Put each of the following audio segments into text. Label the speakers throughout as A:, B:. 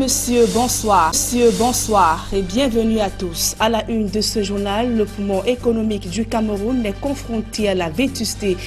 A: Messieurs, bonsoir. Messieurs, bonsoir et bienvenue à tous. À la une de ce journal, le poumon économique du Cameroun est confronté à la vétusté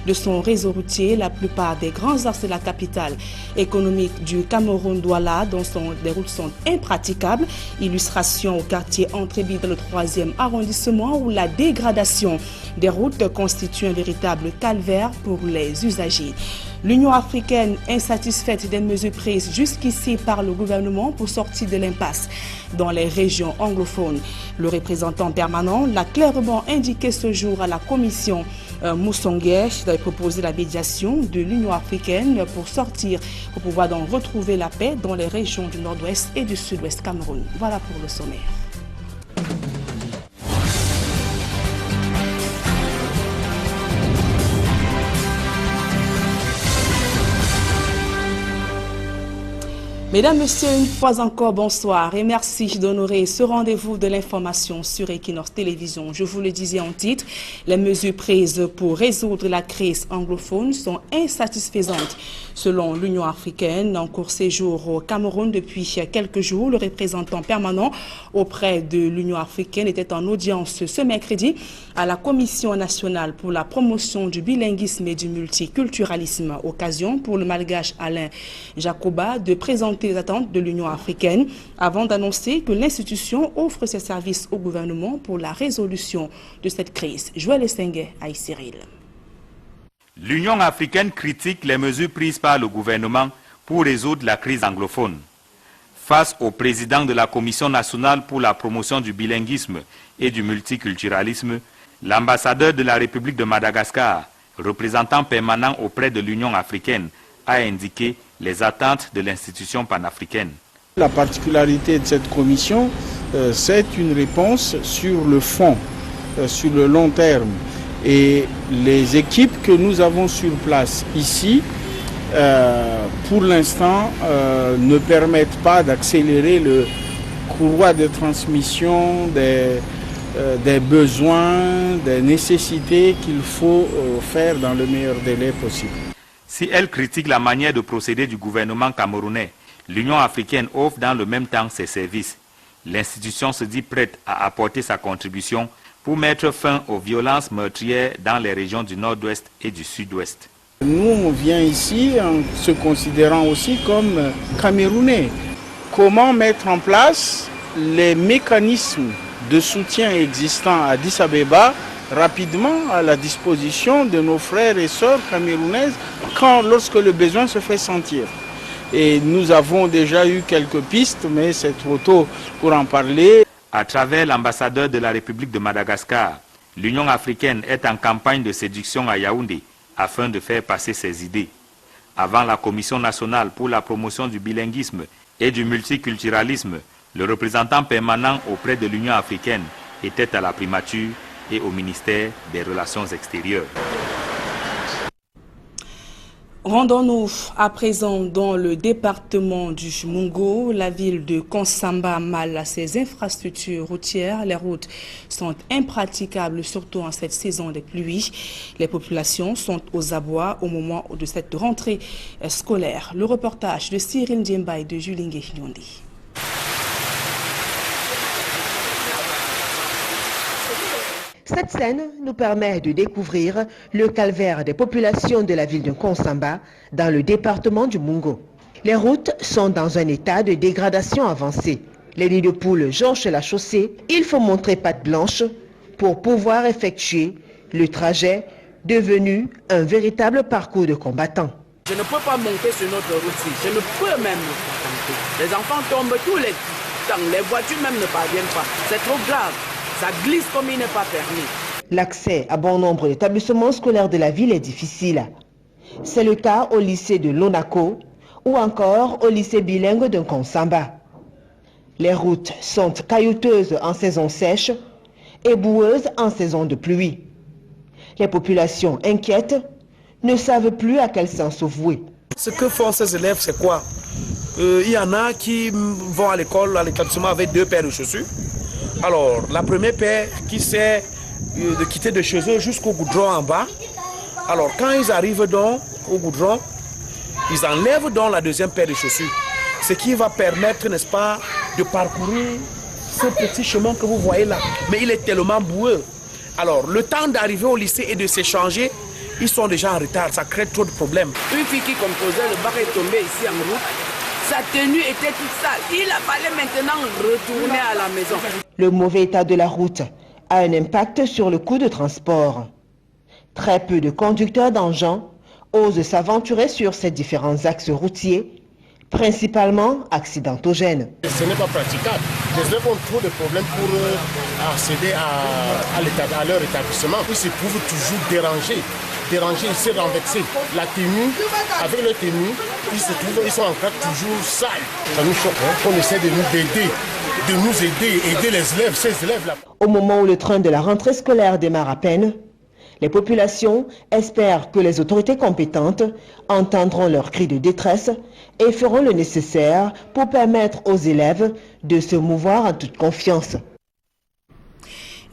A: de son réseau routier. La plupart des grands axes de la capitale économique du Cameroun, Douala, dont les routes sont impraticables. Illustration au quartier Entrébille dans le 3e arrondissement où la dégradation des routes constitue un véritable calvaire pour les usagers. L'Union africaine insatisfaite des mesures prises jusqu'ici par le gouvernement pour sortir de l'impasse dans les régions anglophones. Le représentant permanent l'a clairement indiqué ce jour à la commission Moussonguer d'avait proposé la médiation de l'Union africaine pour pouvoir donc retrouver la paix dans les régions du nord-ouest et du sud-ouest Cameroun. Voilà pour le sommaire. Mesdames, Messieurs, une fois encore, bonsoir et merci d'honorer ce rendez-vous de l'information sur Equinox Télévision. Je vous le disais en titre, les mesures prises pour résoudre la crise anglophone sont insatisfaisantes. Selon l'Union africaine, en court séjour au Cameroun depuis quelques jours, le représentant permanent auprès de l'Union africaine était en audience ce mercredi à la Commission nationale pour la promotion du bilinguisme et du multiculturalisme. Occasion pour le malgache Alain Jacoba de présenter les attentes de l'Union africaine avant d'annoncer que l'institution offre ses services au gouvernement pour la résolution de cette crise. Joël Essengue à Cyril.
B: L'Union africaine critique les mesures prises par le gouvernement pour résoudre la crise anglophone. Face au président de la Commission nationale pour la promotion du bilinguisme et du multiculturalisme, l'ambassadeur de la République de Madagascar, représentant permanent auprès de l'Union africaine, a indiqué les attentes de l'institution panafricaine.
C: La particularité de cette commission, c'est une réponse sur le fond, sur le long terme. Et les équipes que nous avons sur place ici, pour l'instant, ne permettent pas d'accélérer le courroie de transmission des besoins, des nécessités qu'il faut faire dans le meilleur délai possible.
B: Si elle critique la manière de procéder du gouvernement camerounais, l'Union africaine offre dans le même temps ses services. L'institution se dit prête à apporter sa contribution pour mettre fin aux violences meurtrières dans les régions du nord-ouest et du sud-ouest.
C: Nous, on vient ici en se considérant aussi comme Camerounais. Comment mettre en place les mécanismes de soutien existants à Addis Abeba rapidement à la disposition de nos frères et sœurs camerounaises lorsque le besoin se fait sentir. Et nous avons déjà eu quelques pistes, mais c'est trop tôt pour en parler.
B: À travers l'ambassadeur de la République de Madagascar, l'Union africaine est en campagne de séduction à Yaoundé afin de faire passer ses idées. Avant la Commission nationale pour la promotion du bilinguisme et du multiculturalisme, le représentant permanent auprès de l'Union africaine était à la primature et au ministère des Relations extérieures.
A: Rendons-nous à présent dans le département du Mungo. La ville de Konsamba a mal à ses infrastructures routières. Les routes sont impraticables, surtout en cette saison des pluies. Les populations sont aux abois au moment de cette rentrée scolaire. Le reportage de Cyril Ndiemba et de Julingue Nyondi.
D: Cette scène nous permet de découvrir le calvaire des populations de la ville de Konsamba dans le département du Mungo. Les routes sont dans un état de dégradation avancée. Les nids de poules jonchent la chaussée. Il faut montrer patte blanche pour pouvoir effectuer le trajet devenu un véritable parcours de combattant.
E: Je ne peux pas monter sur notre route, je ne peux même pas monter. Les enfants tombent tous les temps, les voitures même ne parviennent pas. C'est trop grave. Ça glisse comme il n'est pas permis.
D: L'accès à bon nombre d'établissements scolaires de la ville est difficile. C'est le cas au lycée de Lonako ou encore au lycée bilingue de Konsamba. Les routes sont caillouteuses en saison sèche et boueuses en saison de pluie. Les populations inquiètes ne savent plus à quel sens se vouer.
F: Ce que font ces élèves, c'est quoi? Il y en a qui vont à l'école, à l'établissement avec 2 paires de chaussures. Alors, la première paire qui sert de quitter de chez eux jusqu'au goudron en bas. Alors, quand ils arrivent donc au goudron, ils enlèvent donc la deuxième paire de chaussures. Ce qui va permettre, n'est-ce pas, de parcourir ce petit chemin que vous voyez là. Mais il est tellement boueux. Alors, le temps d'arriver au lycée et de s'échanger, ils sont déjà en retard, ça crée trop de problèmes.
E: Une fille qui composait le bar est tombée ici en route. Sa tenue était toute sale. Il fallait maintenant retourner à la maison.
D: Le mauvais état de la route a un impact sur le coût de transport. Très peu de conducteurs d'engins osent s'aventurer sur ces différents axes routiers, principalement accidentogènes.
G: Ce n'est pas praticable. Les élèves ont trop de problèmes pour accéder à leur établissement. Ils se trouvent toujours dérangés, ils se renversés. La tenue, avec leur tenue, ils sont encore toujours sales. Ça nous choque, hein? On essaie de nous aider les élèves, ces élèves-là.
D: Au moment où le train de la rentrée scolaire démarre à peine, les populations espèrent que les autorités compétentes entendront leurs cris de détresse et feront le nécessaire pour permettre aux élèves de se mouvoir en toute confiance.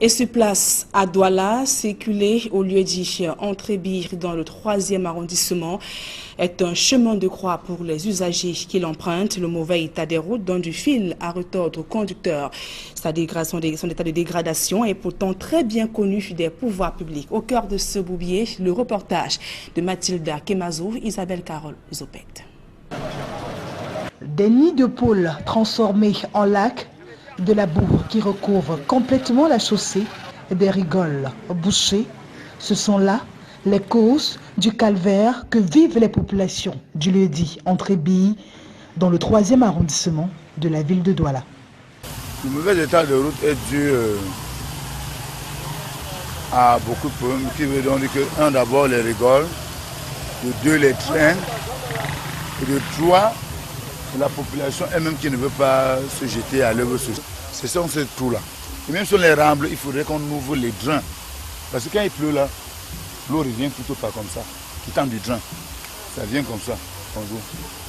A: Et sur place à Douala, circuler au lieu dit Entrebir dans le 3e arrondissement est un chemin de croix pour les usagers qui l'empruntent. Le mauvais état des routes donne du fil à retordre aux conducteurs. Son état de dégradation est pourtant très bien connu des pouvoirs publics. Au cœur de ce bourbier, le reportage de Mathilda Kemazou, Isabelle Carole Zopet.
H: Des nids de poules transformés en lacs, de la boue qui recouvre complètement la chaussée, des rigoles bouchées, ce sont là les causes du calvaire que vivent les populations du lieu-dit Entrebir dans le 3e arrondissement de la ville de Douala.
I: Le mauvais état de route est dû à beaucoup de problèmes qui veut donc dire que 1 d'abord les rigoles, de 2 les trains et de 3 la population elle-même qui ne veut pas se jeter à l'œuvre sociale. C'est ça, on sait tout là. Et même sur les rambles, il faudrait qu'on ouvre les drains. Parce que quand il pleut là, l'eau revient plutôt pas comme ça, quittant du drain. Ça vient comme ça, bonjour.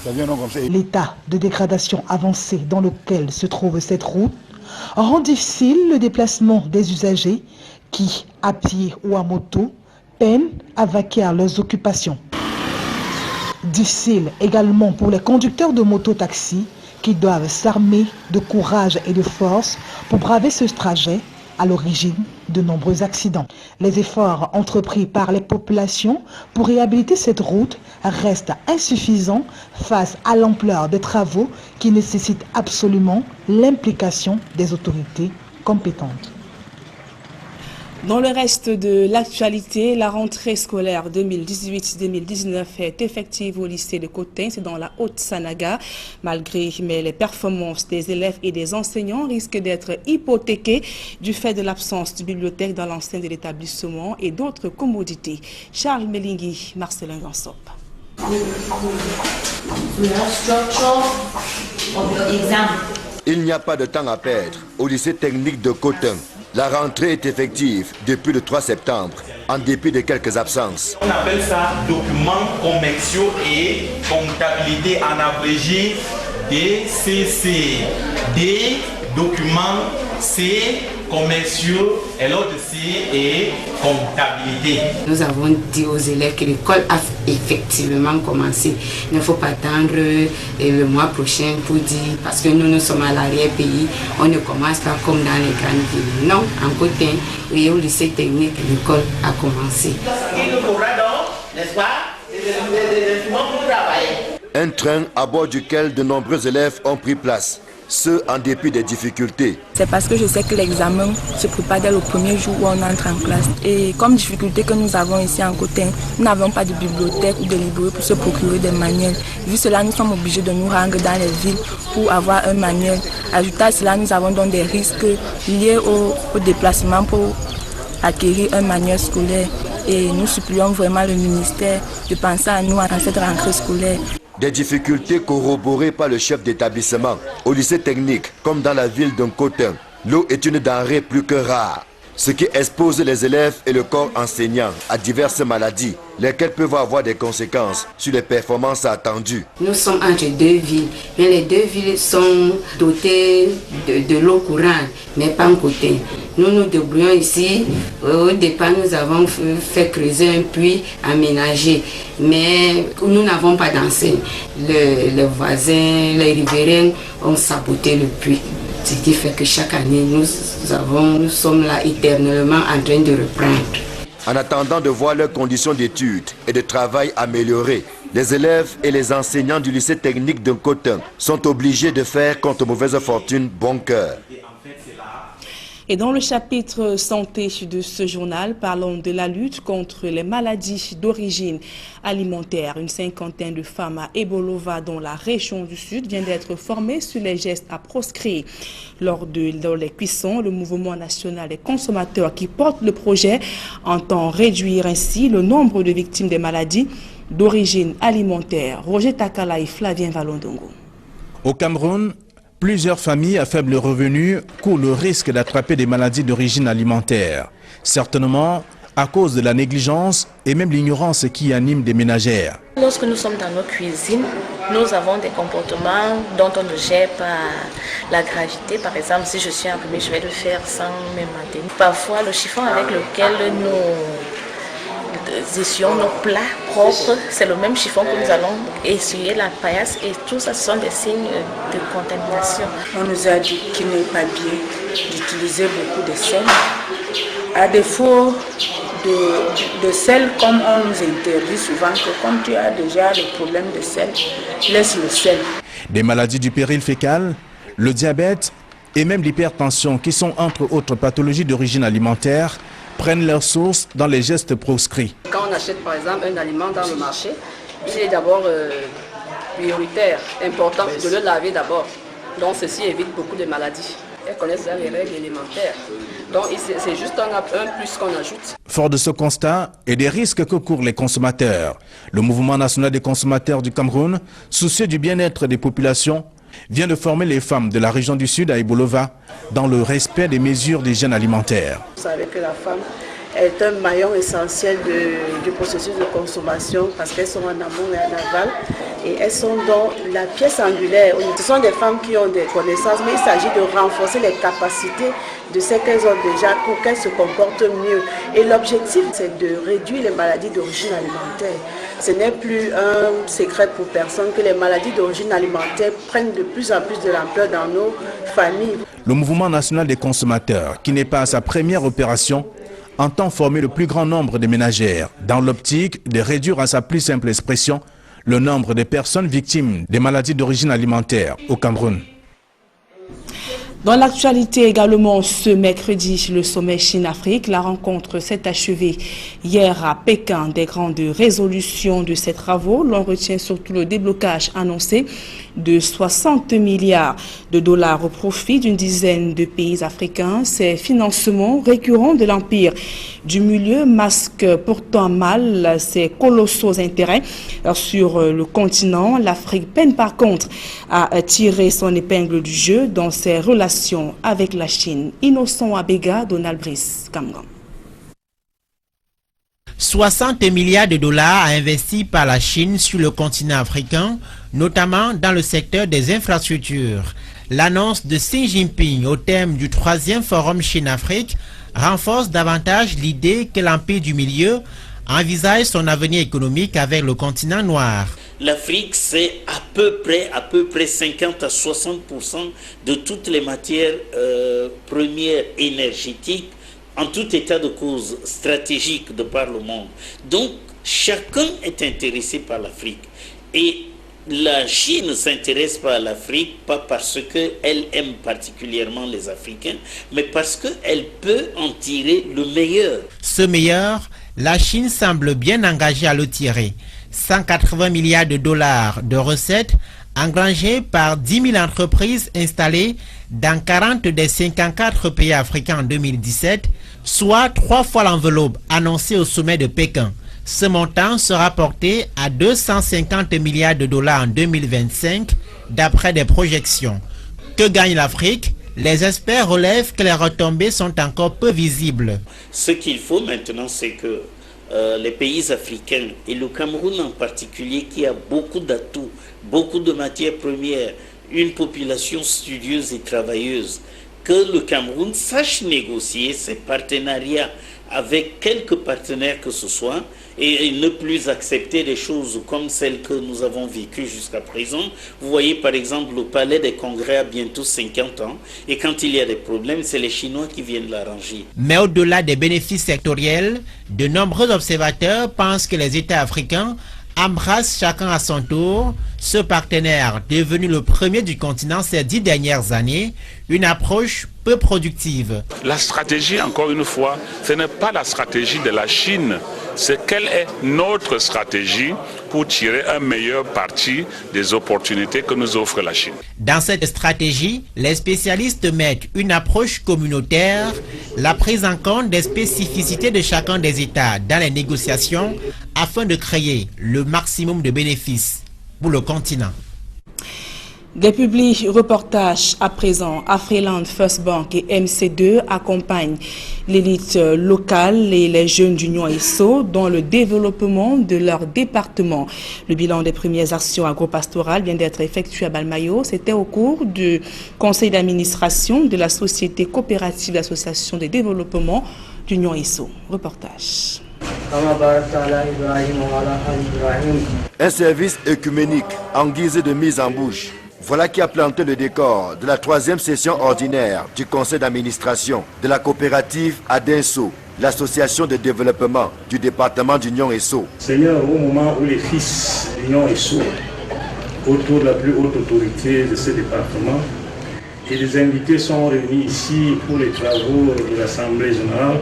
I: Ça vient donc comme ça.
H: L'état de dégradation avancé dans lequel se trouve cette route rend difficile le déplacement des usagers qui, à pied ou à moto, peinent à vaquer à leurs occupations. Difficile également pour les conducteurs de moto-taxi qui doivent s'armer de courage et de force pour braver ce trajet à l'origine de nombreux accidents. Les efforts entrepris par les populations pour réhabiliter cette route restent insuffisants face à l'ampleur des travaux qui nécessitent absolument l'implication des autorités compétentes.
A: Dans le reste de l'actualité, la rentrée scolaire 2018-2019 est effective au lycée de Cotin, c'est dans la Haute-Sanaga. Malgré les performances des élèves et des enseignants risquent d'être hypothéquées du fait de l'absence de bibliothèque dans l'enceinte de l'établissement et d'autres commodités. Charles Melingui, Marcelin Gansop.
J: Il n'y a pas de temps à perdre au lycée technique de Cotin. La rentrée est effective depuis le 3 septembre, en dépit de quelques absences.
K: On appelle ça documents commerciaux et comptabilité en abrégé DCC. Des documents C commerciaux et l'autre C est comptabilité.
L: Nous avons dit aux élèves que l'école a effectivement commencé. Il ne faut pas attendre le mois prochain pour dire, parce que nous sommes à l'arrière-pays, on ne commence pas comme dans les grandes villes. Non, en Cotin, et au lycée technique, l'école a commencé.
K: Il nous faudra donc, n'est-ce pas, des documents pour travailler.
J: Un train à bord duquel de nombreux élèves ont pris place. Ce, en dépit des difficultés.
M: C'est parce que je sais que l'examen se prépare dès le premier jour où on entre en classe. Et comme difficulté que nous avons ici en Cotin, nous n'avons pas de bibliothèque ou de librairie pour se procurer des manuels. Vu cela, nous sommes obligés de nous rendre dans les villes pour avoir un manuel. Ajouté à cela, nous avons donc des risques liés au déplacement pour acquérir un manuel scolaire. Et nous supplions vraiment le ministère de penser à nous en cette rentrée scolaire.
J: Des difficultés corroborées par le chef d'établissement. Au lycée technique, comme dans la ville de Cotin, l'eau est une denrée plus que rare. ce qui expose les élèves et le corps enseignant à diverses maladies, lesquelles peuvent avoir des conséquences sur les performances attendues.
L: Nous sommes entre deux villes, mais les deux villes sont dotées de l'eau courante, mais pas en côté. Nous nous débrouillons ici. Au départ, nous avons fait creuser un puits aménagé, mais nous n'avons pas d'enseigne. Les voisins, les riverains ont saboté le puits. Ce qui fait que chaque année, nous sommes là éternellement en train de reprendre.
J: En attendant de voir leurs conditions d'études et de travail améliorées, les élèves et les enseignants du lycée technique de Cotin sont obligés de faire contre mauvaise fortune bon cœur.
A: Et dans le chapitre santé de ce journal, parlons de la lutte contre les maladies d'origine alimentaire. Une cinquantaine de femmes à Ebolova, dans la région du Sud, vient d'être formées sur les gestes à proscrire. Lors les cuissons, le mouvement national des consommateurs qui porte le projet entend réduire ainsi le nombre de victimes des maladies d'origine alimentaire. Roger Takala et Flavien Valondongo.
N: Au Cameroun, plusieurs familles à faible revenu courent le risque d'attraper des maladies d'origine alimentaire, certainement à cause de la négligence et même l'ignorance qui anime des ménagères.
O: Lorsque nous sommes dans nos cuisines, nous avons des comportements dont on ne gère pas la gravité. Par exemple, si je suis enrhumée, je vais le faire sans me maintenir. Parfois, le chiffon avec lequel nous essuyons nos plats propres, c'est le même chiffon que nous allons essuyer la paillasse, et tout ça, ce sont des signes de contamination.
P: On nous a dit qu'il n'est pas bien d'utiliser beaucoup de sel. À défaut de sel, comme on nous interdit souvent que comme tu as déjà le problème de sel, laisse le sel.
N: Des maladies du péril fécal, le diabète et même l'hypertension, qui sont entre autres pathologies d'origine alimentaire, prennent leur source dans les gestes proscrits.
Q: Quand on achète par exemple un aliment dans le marché, il est d'abord prioritaire, important de le laver d'abord. Donc ceci évite beaucoup de maladies. Elles connaissent les règles élémentaires. Donc c'est juste un plus qu'on ajoute.
N: Fort de ce constat et des risques que courent les consommateurs, le mouvement national des consommateurs du Cameroun, soucieux du bien-être des populations, vient de former les femmes de la région du Sud à Ebolova dans le respect des mesures d'hygiène alimentaire.
R: Vous savez que la femme est un maillon essentiel du processus de consommation, parce qu'elles sont en amont et en aval, et elles sont dans la pièce angulaire. Ce sont des femmes qui ont des connaissances, mais il s'agit de renforcer les capacités de ce qu'elles ont déjà pour qu'elles se comportent mieux. Et l'objectif, c'est de réduire les maladies d'origine alimentaire. Ce n'est plus un secret pour personne que les maladies d'origine alimentaire prennent de plus en plus de l'ampleur dans nos familles.
N: Le mouvement national des consommateurs, qui n'est pas à sa première opération, entend former le plus grand nombre de ménagères dans l'optique de réduire à sa plus simple expression le nombre de personnes victimes des maladies d'origine alimentaire au Cameroun.
A: Dans l'actualité également, ce mercredi, le sommet Chine-Afrique, la rencontre s'est achevée hier à Pékin. Des grandes résolutions de ces travaux, l'on retient surtout le déblocage annoncé de 60 milliards de dollars au profit d'une dizaine de pays africains. Ces financements récurrents de l'Empire du Milieu masquent pourtant mal ces colossaux intérêts sur le continent. L'Afrique peine par contre à tirer son épingle du jeu dans ses relations avec la Chine. Innocent Abega, Donald Brice, Camgan.
S: 60 milliards de dollars investis par la Chine sur le continent africain, notamment dans le secteur des infrastructures. L'annonce de Xi Jinping au thème du 3e Forum Chine-Afrique renforce davantage l'idée que l'Empire du Milieu envisage son avenir économique avec le continent noir.
T: L'Afrique, c'est à peu près 50 à 60% de toutes les matières premières énergétiques, en tout état de cause stratégique de par le monde. Donc, chacun est intéressé par l'Afrique. Et la Chine s'intéresse pas à l'Afrique, pas parce qu'elle aime particulièrement les Africains, mais parce qu'elle peut en tirer le meilleur.
S: Ce meilleur, la Chine semble bien engagée à le tirer. 180 milliards de dollars de recettes engrangées par 10 000 entreprises installées dans 40 des 54 pays africains en 2017, soit 3 fois l'enveloppe annoncée au sommet de Pékin. Ce montant sera porté à 250 milliards de dollars en 2025, d'après des projections. Que gagne l'Afrique? Les experts relèvent que les retombées sont encore peu visibles.
T: Ce qu'il faut maintenant, c'est que les pays africains, et le Cameroun en particulier, qui a beaucoup d'atouts, beaucoup de matières premières, une population studieuse et travailleuse, que le Cameroun sache négocier ses partenariats avec quelques partenaires que ce soit et ne plus accepter des choses comme celles que nous avons vécues jusqu'à présent. Vous voyez par exemple le palais des congrès a bientôt 50 ans et quand il y a des problèmes, c'est les Chinois qui viennent l'arranger.
S: Mais au-delà des bénéfices sectoriels, de nombreux observateurs pensent que les États africains embrassent chacun à son tour ce partenaire devenu le premier du continent ces 10 dernières années, une approche peu productive.
U: La stratégie, encore une fois, ce n'est pas la stratégie de la Chine, c'est quelle est notre stratégie pour tirer un meilleur parti des opportunités que nous offre la Chine.
S: Dans cette stratégie, les spécialistes mettent une approche communautaire, la prise en compte des spécificités de chacun des États dans les négociations afin de créer le maximum de bénéfices pour le continent.
A: Des publics reportages à présent, Afriland First Bank et MC2 accompagnent l'élite locale et les jeunes d'Union ESSO dans le développement de leur département. Le bilan des premières actions agropastorales vient d'être effectué à Balmayo. C'était au cours du conseil d'administration de la société coopérative d'association de développement d'Union ESSO. Reportage.
J: Un service œcuménique en guise de mise en bouche. Voilà qui a planté le décor de la 3e session ordinaire du conseil d'administration de la coopérative Adenso, l'association de développement du département d'Union ESSO.
V: Seigneur, au moment où les fils d'Union ESSO, autour de la plus haute autorité de ce département, et les invités sont réunis ici pour les travaux de l'Assemblée générale,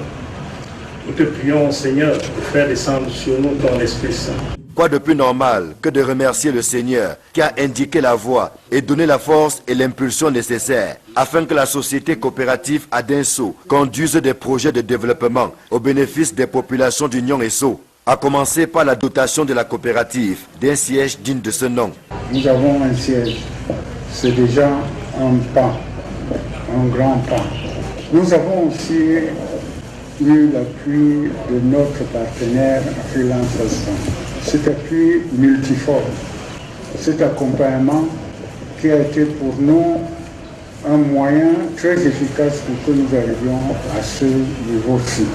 V: nous te prions, Seigneur, de faire descendre sur nous ton Esprit Saint.
J: Quoi de plus normal que de remercier le Seigneur qui a indiqué la voie et donné la force et l'impulsion nécessaires afin que la société coopérative Adenso conduise des projets de développement au bénéfice des populations d'Union ESSO, à commencer par la dotation de la coopérative d'un siège digne de ce nom.
V: Nous avons un siège, c'est déjà un pas, un grand pas. Nous avons aussi eu l'appui de notre partenaire Afriland First Bank. Cet appui multiforme, cet accompagnement qui a été pour nous un moyen très efficace pour que nous arrivions à ce niveau-ci.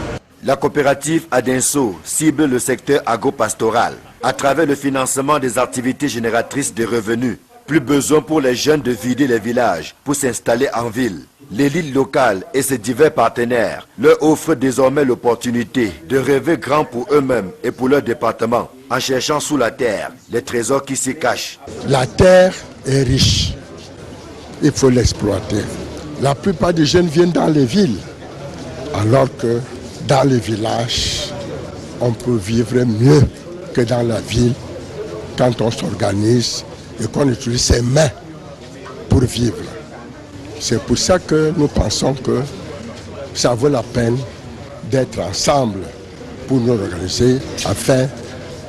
J: La coopérative Adenso cible le secteur agropastoral à travers le financement des activités génératrices de revenus. Plus besoin pour les jeunes de vider les villages pour s'installer en ville. L'élite locale et ses divers partenaires leur offrent désormais l'opportunité de rêver grand pour eux-mêmes et pour leur département, en cherchant sous la terre les trésors qui s'y cachent.
W: La terre est riche, il faut l'exploiter. La plupart des jeunes viennent dans les villes, alors que dans les villages, on peut vivre mieux que dans la ville quand on s'organise et qu'on utilise ses mains pour vivre. C'est pour ça que nous pensons que ça vaut la peine d'être ensemble pour nous organiser afin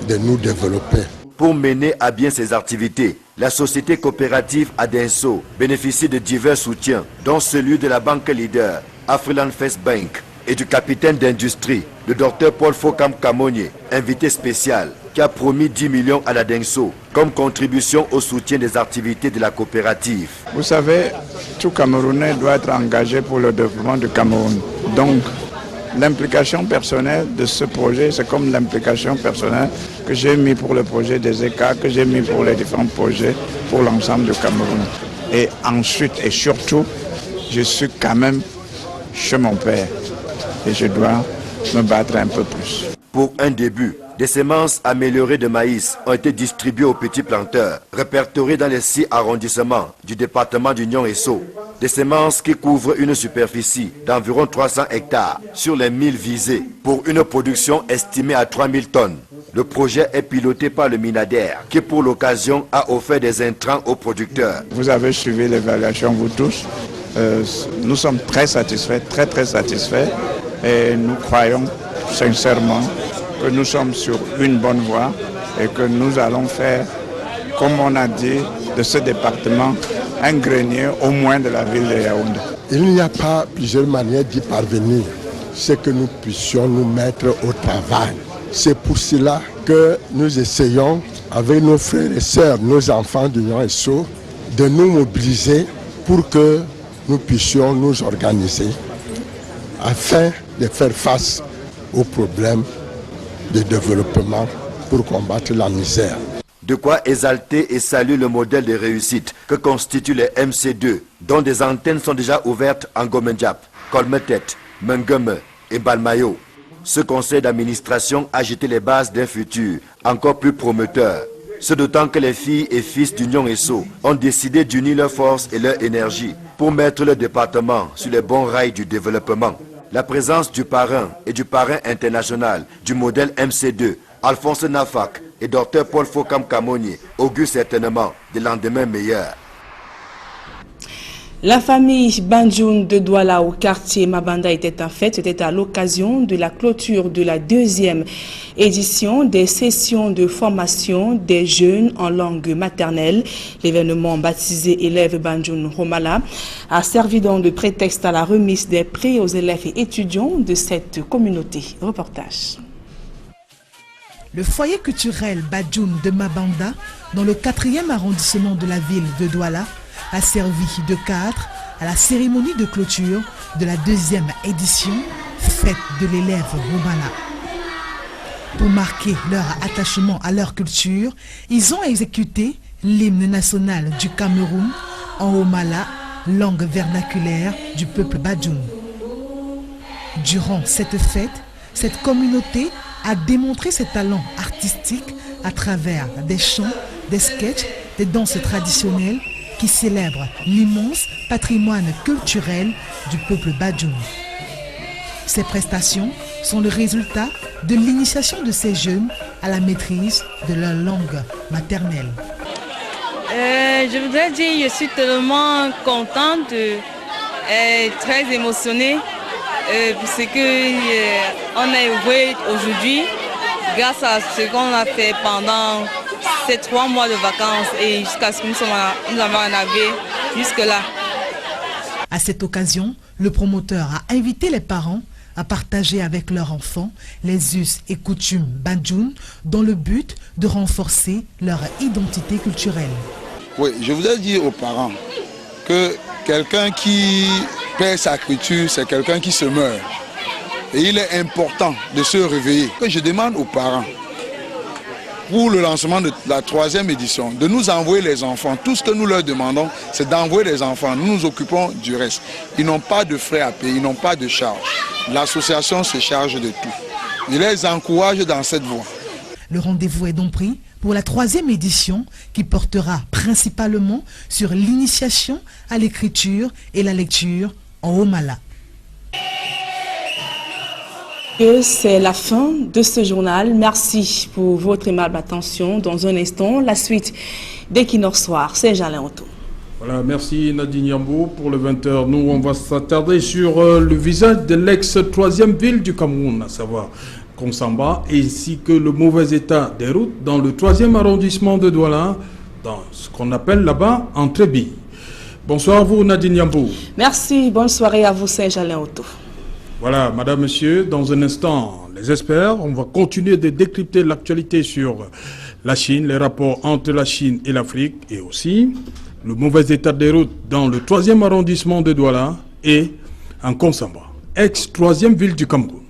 W: de nous développer.
J: Pour mener à bien ses activités, la société coopérative Adenso bénéficie de divers soutiens, dont celui de la banque leader Afriland First Bank et du capitaine d'industrie, le docteur Paul Fokam Kamonye, invité spécial, qui a promis 10 millions à la Denso comme contribution au soutien des activités de la coopérative.
X: Vous savez, tout Camerounais doit être engagé pour le développement du Cameroun. Donc, l'implication personnelle de ce projet, c'est comme l'implication personnelle que j'ai mis pour le projet des ECA, que j'ai mis pour les différents projets pour l'ensemble du Cameroun. Et ensuite, et surtout, je suis quand même chez mon père et je dois me battre un peu plus.
J: Pour un début, des semences améliorées de maïs ont été distribuées aux petits planteurs, répertoriés dans les 6 arrondissements du département d'Union ESSO. Des semences qui couvrent une superficie d'environ 300 hectares sur les 1000 visés pour une production estimée à 3000 tonnes. Le projet est piloté par le Minader qui pour l'occasion a offert des intrants aux producteurs.
X: Vous avez suivi l'évaluation, vous tous. Nous sommes très satisfaits, très satisfaits et nous croyons sincèrement que nous sommes sur une bonne voie et que nous allons faire, comme on a dit, de ce département un grenier au moins de la ville de Yaoundé.
W: Il n'y a pas plusieurs manières d'y parvenir. C'est que nous puissions nous mettre au travail. C'est pour cela que nous essayons, avec nos frères et sœurs, nos enfants du Nyon Eso, de nous mobiliser pour que nous puissions nous organiser afin de faire face aux problèmes de développement pour combattre la misère.
J: De quoi exalter et saluer le modèle de réussite que constituent les MC2, dont des antennes sont déjà ouvertes en Gomendiap, Kolmetet, Mengeme et Balmayo. Ce conseil d'administration a jeté les bases d'un futur encore plus prometteur. Ce d'autant que les filles et fils du Nyon Eso ont décidé d'unir leurs forces et leur énergie pour mettre le département sur les bons rails du développement. La présence du parrain et du parrain international du modèle MC2, Alphonse Nafak et Dr Paul Fokam Kamoni, augure certainement des lendemains meilleurs.
A: La famille Banjoun de Douala au quartier Mabanda était en fête. C'était à l'occasion de la clôture de la 2e édition des sessions de formation des jeunes en langue maternelle. L'événement baptisé Élèves Banjoun Romala a servi donc de prétexte à la remise des prix aux élèves et étudiants de cette communauté. Reportage.
H: Le foyer culturel Banjoun de Mabanda, dans le 4e arrondissement de la ville de Douala, a servi de cadre à la cérémonie de clôture de la 2e édition Fête de l'élève Romala. Pour marquer leur attachement à leur culture, ils ont exécuté l'hymne national du Cameroun en Romala, langue vernaculaire du peuple Banjoun. Durant cette fête, cette communauté a démontré ses talents artistiques à travers des chants, des sketchs, des danses traditionnelles qui célèbrent l'immense patrimoine culturel du peuple Banjoun. Ces prestations sont le résultat de l'initiation de ces jeunes à la maîtrise de leur langue maternelle.
B: Je voudrais dire que je suis tellement contente et très émotionnée parce qu'on a joué aujourd'hui grâce à ce qu'on a fait pendant ces 3 mois de vacances et jusqu'à ce que nous avons arrivé jusque-là.
H: À cette occasion, le promoteur a invité les parents à partager avec leurs enfants les us et coutumes Banjoun dans le but de renforcer leur identité culturelle.
C: Oui, je voudrais dire aux parents que quelqu'un qui perd sa culture, c'est quelqu'un qui se meurt. Et il est important de se réveiller. Je demande aux parents, pour le lancement de la 3e édition, de nous envoyer les enfants. Tout ce que nous leur demandons, c'est d'envoyer les enfants. Nous nous occupons du reste. Ils n'ont pas de frais à payer, ils n'ont pas de charges. L'association se charge de tout. Je les encourage dans cette voie.
H: Le rendez-vous est donc pris pour la 3e édition qui portera principalement sur l'initiation à l'écriture et la lecture en Romala.
A: Et c'est la fin de ce journal. Merci pour votre aimable attention. Dans un instant, la suite d'Equinox Soir. C'est Jalin Otto.
E: Voilà, merci Nadine Yambou pour le 20h. Nous, on va s'attarder sur le visage de l'ex-3e ville du Cameroun, à savoir Konsamba, ainsi que le mauvais état des routes dans le 3e arrondissement de Douala, dans ce qu'on appelle là-bas Entrebie. Bonsoir à vous Nadine Yambou.
A: Merci, bonne soirée à vous Saint-Jalin Otto.
E: Voilà, madame, monsieur, dans un instant, les experts, on va continuer de décrypter l'actualité sur la Chine, les rapports entre la Chine et l'Afrique, et aussi le mauvais état des routes dans le 3e arrondissement de Douala et en Konsamba, ex-3e ville du Cameroun.